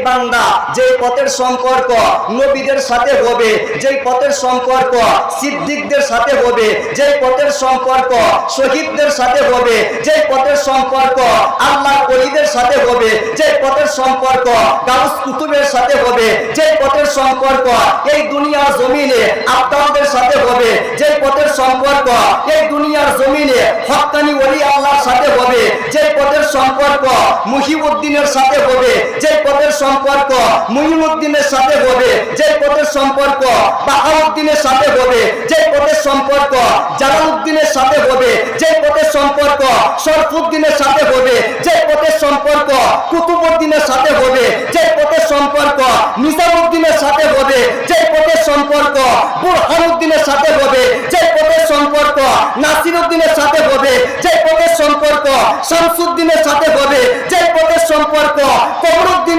বান্দা যে পথের সম্পর্ক নবীদের সাথে হবে, যেই পথের সম্পর্ক সিদ্দিকদের সাথে হবে, যেই পথের সম্পর্ক শহীদদের সাথে হবে, যেই পথের সম্পর্ক আল্লাহর ওলিদের সাথে হবে, যেই পথের সম্পর্ক গাউস কুতুবের সাথে হবে, যেই পথের সম্পর্ক এই দুনিয়ার জমিনে আব্দালদের সাথে হবে, যেই পথের সম্পর্ক এই দুনিয়ার জমিনে হক্কানি ওলি আল্লাহর সাথে হবে, যেই পথের সম্পর্ক মুহিউদ্দিনের সাথে হবে, যেই পথের সম্পর্ক মুহিউদ্দিনের সাথে হবে, যেই পথের সম্পর্ক বাহাউদ্দিনের সাথে হবে, যেই পথের সম্পর্ক জালালউদ্দিনের সাথে হবে, যেই পথের সম্পর্ক শরফুদ্দিনের সাথে হবে, যেই পথের সম্পর্ক কুতুবউদ্দিনের সাথে হবে, যেই পথের সম্পর্ক নিজামউদ্দিনের সাথে হবে, যেই পথের সম্পর্ক বুরহানুদ্দিনের সাথে হবে, যেই পথের সম্পর্ক নাসিরউদ্দিনের সাথে হবে, যেই পথের সম্পর্ক শামসুদ্দিনের সাথে হবে, যেই পথের সম্পর্ক কমরুদ্দিনের